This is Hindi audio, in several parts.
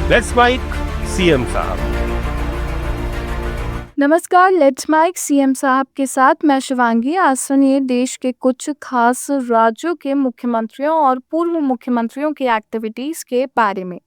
लेट्स माइक सीएम साहब। नमस्कार, लेट्स माइक सीएम साहब के साथ मैं शिवांगी। आज सुनिए देश के कुछ खास राज्यों के मुख्यमंत्रियों और पूर्व मुख्यमंत्रियों की एक्टिविटीज के बारे में।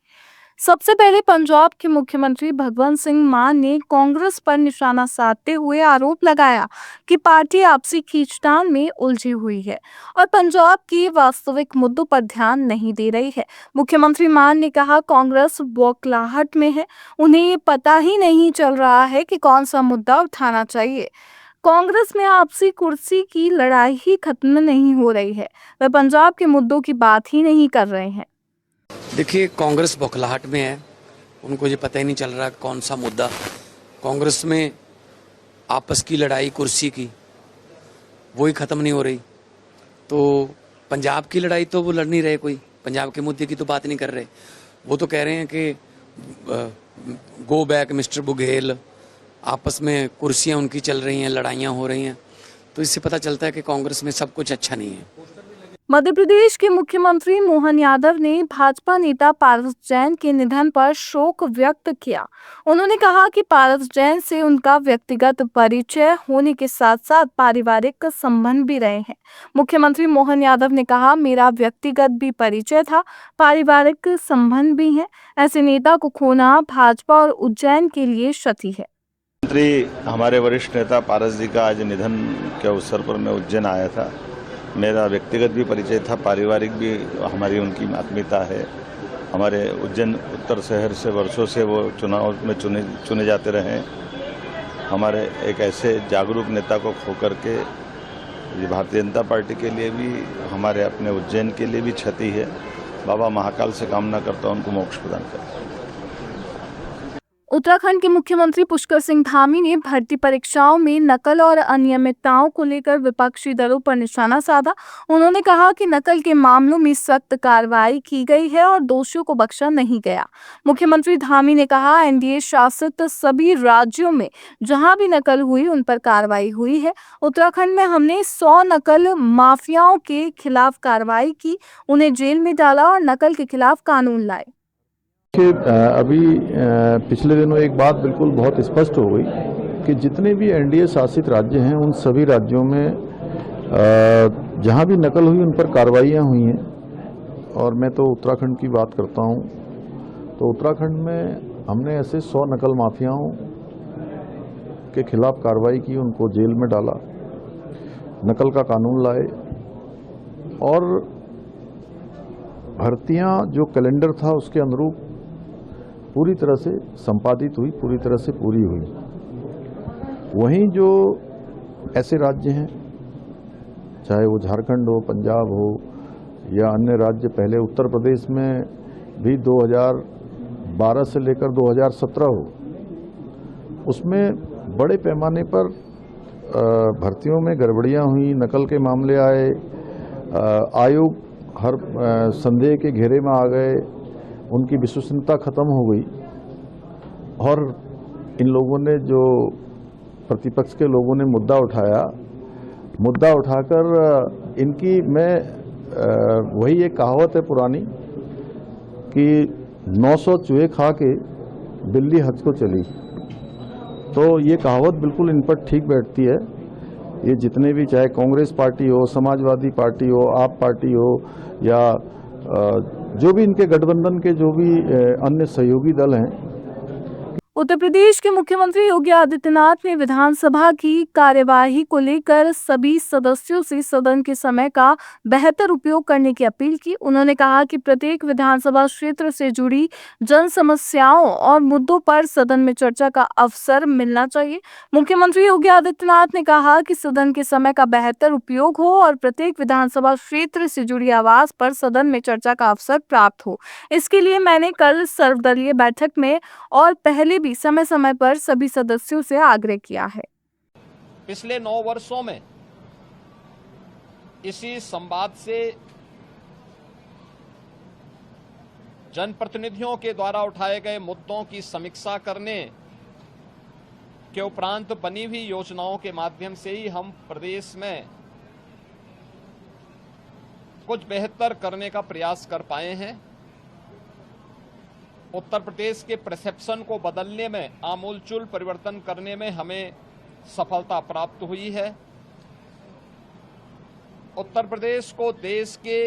सबसे पहले पंजाब के मुख्यमंत्री भगवंत सिंह मान ने कांग्रेस पर निशाना साधते हुए आरोप लगाया कि पार्टी आपसी खींचतान में उलझी हुई है और पंजाब की वास्तविक मुद्दों पर ध्यान नहीं दे रही है। मुख्यमंत्री मान ने कहा कांग्रेस बौखलाहट में है, उन्हें ये पता ही नहीं चल रहा है कि कौन सा मुद्दा उठाना चाहिए। कांग्रेस में आपसी कुर्सी की लड़ाई ही खत्म नहीं हो रही है, वह पंजाब के मुद्दों की बात ही नहीं कर रहे हैं। देखिए, कांग्रेस बौखलाहट में है, उनको ये पता ही नहीं चल रहा कौन सा मुद्दा। कांग्रेस में आपस की लड़ाई कुर्सी की वो ही ख़त्म नहीं हो रही। तो पंजाब की लड़ाई तो वो लड़ नहीं रहे, कोई पंजाब के मुद्दे की तो बात नहीं कर रहे। वो तो कह रहे हैं कि गो बैक मिस्टर बुघेल, आपस में कुर्सियां उनकी चल रही हैं, लड़ाइयाँ हो रही हैं। तो इससे पता चलता है कि कांग्रेस में सब कुछ अच्छा नहीं है। मध्य प्रदेश के मुख्यमंत्री मोहन यादव ने भाजपा नेता पारस जैन के निधन पर शोक व्यक्त किया। उन्होंने कहा कि पारस जैन से उनका व्यक्तिगत परिचय होने के साथ साथ पारिवारिक संबंध भी रहे हैं। मुख्यमंत्री मोहन यादव ने कहा, मेरा व्यक्तिगत भी परिचय था, पारिवारिक संबंध भी हैं। ऐसे नेता को खोना भाजपा और उज्जैन के लिए क्षति है। मंत्री हमारे वरिष्ठ नेता पारस जी का आज निधन के अवसर पर मैं उज्जैन आया था। मेरा व्यक्तिगत भी परिचय था, पारिवारिक भी हमारी उनकी आत्मीयता है। हमारे उज्जैन उत्तर शहर से वर्षों से वो चुनाव में चुने जाते रहे। हमारे एक ऐसे जागरूक नेता को खो करके ये भारतीय जनता पार्टी के लिए भी, हमारे अपने उज्जैन के लिए भी क्षति है। बाबा महाकाल से कामना करता हूँ उनको मोक्ष प्रदान करें। उत्तराखंड के मुख्यमंत्री पुष्कर सिंह धामी ने भर्ती परीक्षाओं में नकल और अनियमितताओं को लेकर विपक्षी दलों पर निशाना साधा। उन्होंने कहा कि नकल के मामलों में सख्त कार्रवाई की गई है और दोषियों को बख्शा नहीं गया। मुख्यमंत्री धामी ने कहा, एनडीए शासित सभी राज्यों में जहां भी नकल हुई उन पर कार्रवाई हुई है। उत्तराखंड में हमने 100 नकल माफियाओं के खिलाफ कार्रवाई की, उन्हें जेल में डाला और नकल के खिलाफ कानून लाए। अभी पिछले दिनों एक बात बिल्कुल बहुत स्पष्ट हो गई कि जितने भी एनडीए शासित राज्य हैं उन सभी राज्यों में जहां भी नकल हुई उन पर कार्रवाइयां हुई हैं। और मैं तो उत्तराखंड की बात करता हूं, तो उत्तराखंड में हमने ऐसे 100 नकल माफियाओं के खिलाफ कार्रवाई की, उनको जेल में डाला, नकल का कानून लाए और भर्तियां जो कैलेंडर था उसके अनुरूप पूरी तरह से संपादित हुई, पूरी तरह से पूरी हुई। वहीं जो ऐसे राज्य हैं, चाहे वो झारखंड हो, पंजाब हो या अन्य राज्य, पहले उत्तर प्रदेश में भी 2012 से लेकर 2017 हो, उसमें बड़े पैमाने पर भर्तियों में गड़बड़ियां हुई, नकल के मामले आए, आयोग हर संदेह के घेरे में आ गए, उनकी विश्वसनीयता खत्म हो गई। और इन लोगों ने, जो प्रतिपक्ष के लोगों ने मुद्दा उठाया, मुद्दा उठाकर इनकी, मैं वही एक कहावत है पुरानी कि 900 चूहे खा के बिल्ली हज को चली, तो ये कहावत बिल्कुल इन पर ठीक बैठती है। ये जितने भी, चाहे कांग्रेस पार्टी हो, समाजवादी पार्टी हो, आप पार्टी हो या जो भी इनके गठबंधन के जो भी अन्य सहयोगी दल हैं। उत्तर प्रदेश के मुख्यमंत्री योगी आदित्यनाथ ने विधानसभा की कार्यवाही को लेकर सभी सदस्यों से सदन के समय का बेहतर उपयोग करने की अपील की। उन्होंने कहा कि प्रत्येक विधानसभा क्षेत्र से जुड़ी जन समस्याओं और मुद्दों पर सदन में चर्चा का अवसर मिलना चाहिए। मुख्यमंत्री योगी आदित्यनाथ ने कहा कि सदन के समय का बेहतर उपयोग हो और प्रत्येक विधानसभा क्षेत्र से जुड़ी आवाज पर सदन में चर्चा का अवसर प्राप्त हो। इसके लिए मैंने कल सर्वदलीय बैठक में और पहले भी समय समय पर सभी सदस्यों से आग्रह किया है। पिछले 9 वर्षों में इसी संवाद से जनप्रतिनिधियों के द्वारा उठाए गए मुद्दों की समीक्षा करने के उपरांत बनी हुई योजनाओं के माध्यम से ही हम प्रदेश में कुछ बेहतर करने का प्रयास कर पाए हैं। उत्तर प्रदेश के परसेप्शन को बदलने में, आमूलचूल परिवर्तन करने में हमें सफलता प्राप्त हुई है। उत्तर प्रदेश को देश के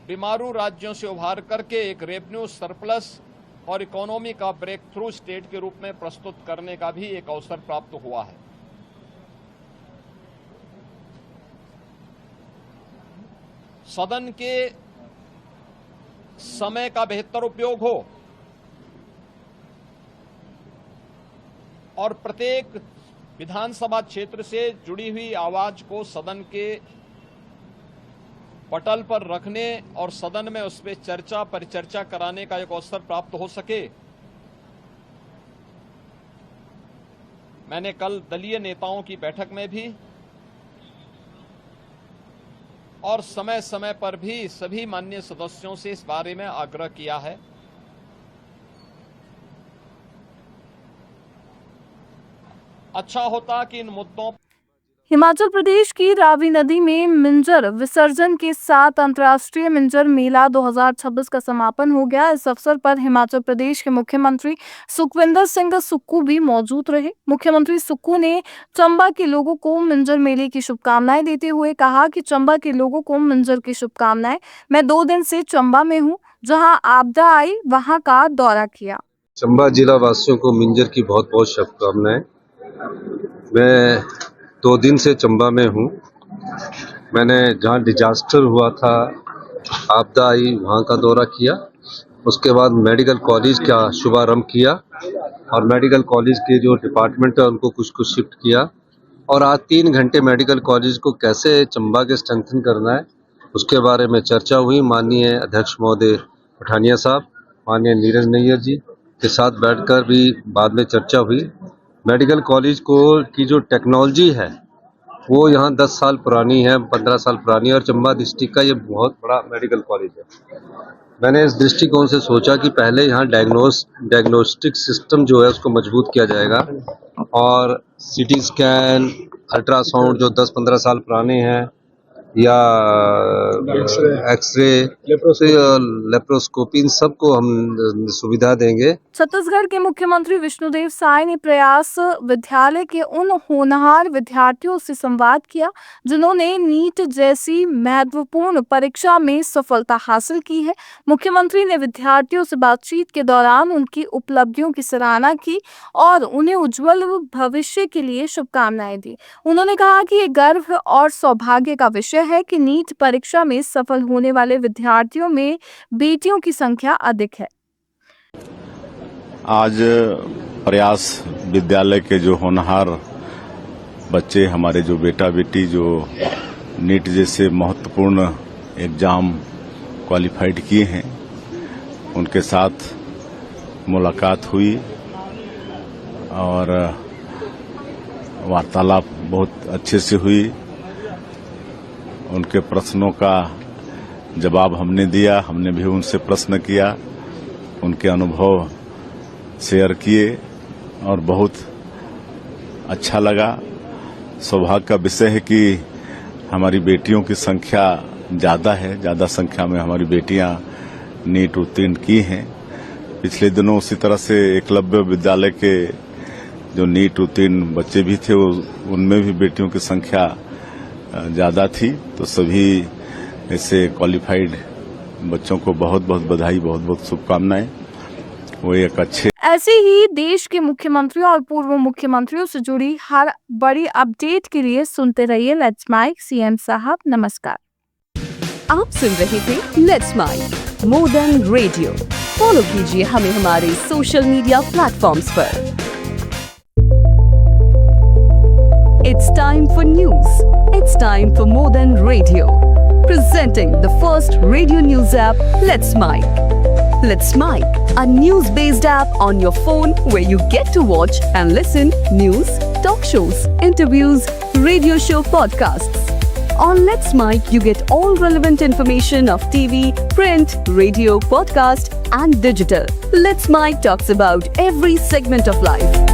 बीमारू राज्यों से उभार करके एक रेवेन्यू सरप्लस और इकोनॉमी का ब्रेक थ्रू स्टेट के रूप में प्रस्तुत करने का भी एक अवसर प्राप्त हुआ है। सदन के समय का बेहतर उपयोग हो और प्रत्येक विधानसभा क्षेत्र से जुड़ी हुई आवाज को सदन के पटल पर रखने और सदन में उस पर चर्चा परिचर्चा कराने का एक अवसर प्राप्त हो सके। मैंने कल दलीय नेताओं की बैठक में भी और समय समय पर भी सभी माननीय सदस्यों से इस बारे में आग्रह किया है। अच्छा होता कि इन मुद्दों हिमाचल प्रदेश की रावी नदी में मिंजर विसर्जन के साथ अंतर्राष्ट्रीय मिंजर मेला 2026 का समापन हो गया। इस अवसर पर हिमाचल प्रदेश के मुख्यमंत्री सुखविंदर सिंह सुक्खू भी मौजूद रहे। मुख्यमंत्री सुक्खू ने चंबा के लोगों को मिंजर मेले की शुभकामनाएं देते हुए कहा कि चंबा के लोगों को मिंजर की शुभकामनाएं। मैं 2 दिन से चंबा में हूं, जहां आपदा आई वहां का दौरा किया। चंबा जिला वासियों को मिंजर की बहुत बहुत शुभकामनाएं। मैं 2 दिन से चंबा में हूँ। मैंने जहाँ डिजास्टर हुआ था, आपदा आई, वहाँ का दौरा किया। उसके बाद मेडिकल कॉलेज का शुभारंभ किया और मेडिकल कॉलेज के जो डिपार्टमेंट है उनको कुछ कुछ शिफ्ट किया और आज 3 घंटे मेडिकल कॉलेज को कैसे चंबा के स्ट्रेंथन करना है उसके बारे में चर्चा हुई। माननीय अध्यक्ष महोदय पठानिया साहब, माननीय नीरज नैयर जी के साथ बैठकर भी बाद में चर्चा हुई। मेडिकल कॉलेज को की जो टेक्नोलॉजी है वो यहाँ 10 साल पुरानी है, 15 साल पुरानी है और चंबा डिस्ट्रिक्ट का ये बहुत बड़ा मेडिकल कॉलेज है। मैंने इस दृष्टिकोण से सोचा कि पहले यहाँ डायग्नोस्टिक सिस्टम जो है उसको मजबूत किया जाएगा और सीटी स्कैन, अल्ट्रासाउंड जो 10-15 साल पुराने हैं या एक्सरे, लेप्रोस्कोपी, इन सबको हम सुविधा देंगे। छत्तीसगढ़ के मुख्यमंत्री विष्णुदेव साय ने प्रयास विद्यालय के उन होनहार विद्यार्थियों से संवाद किया जिन्होंने नीट जैसी महत्वपूर्ण परीक्षा में सफलता हासिल की है। मुख्यमंत्री ने विद्यार्थियों से बातचीत के दौरान उनकी उपलब्धियों की सराहना की और उन्हें उज्जवल भविष्य के लिए शुभकामनाएं दी। उन्होंने कहा कि ये गर्व और सौभाग्य का विषय है कि नीट परीक्षा में सफल होने वाले विद्यार्थियों में बेटियों की संख्या अधिक है। आज प्रयास विद्यालय के जो होनहार बच्चे, हमारे जो बेटा बेटी जो नीट जैसे महत्वपूर्ण एग्जाम क्वालिफाइड किए हैं, उनके साथ मुलाकात हुई और वार्तालाप बहुत अच्छे से हुई। उनके प्रश्नों का जवाब हमने दिया, हमने भी उनसे प्रश्न किया, उनके अनुभव शेयर किए और बहुत अच्छा लगा। सौभाग्य का विषय है कि हमारी बेटियों की संख्या ज़्यादा है, ज़्यादा संख्या में हमारी बेटियां नीट उत्तीर्ण की हैं। पिछले दिनों उसी तरह से एकलव्य विद्यालय के जो नीट उत्तीर्ण बच्चे भी थे, उनमें भी बेटियों की संख्या ज़्यादा थी। तो सभी ऐसे क्वालिफाइड बच्चों को बहुत बहुत बधाई, बहुत बहुत शुभकामनाएं। वो एक अच्छे ऐसे ही देश के मुख्यमंत्रियों और पूर्व मुख्यमंत्रियों से जुड़ी हर बड़ी अपडेट के लिए सुनते रहिए लेट्स माइक सीएम साहब। नमस्कार। आप सुन रहे थे let's mic more than radio. Follow कीजिए हमें हमारे सोशल मीडिया प्लेटफॉर्म्स पर। It's time for news. It's time for More Than Radio. Presenting the first radio news app, Let's Mic. Let's Mic, a news-based app on your phone where you get to watch and listen news, talk shows, interviews, radio show podcasts. On Let's Mic, you get all relevant information of TV, print, radio, podcast, and digital. Let's Mic talks about every segment of life.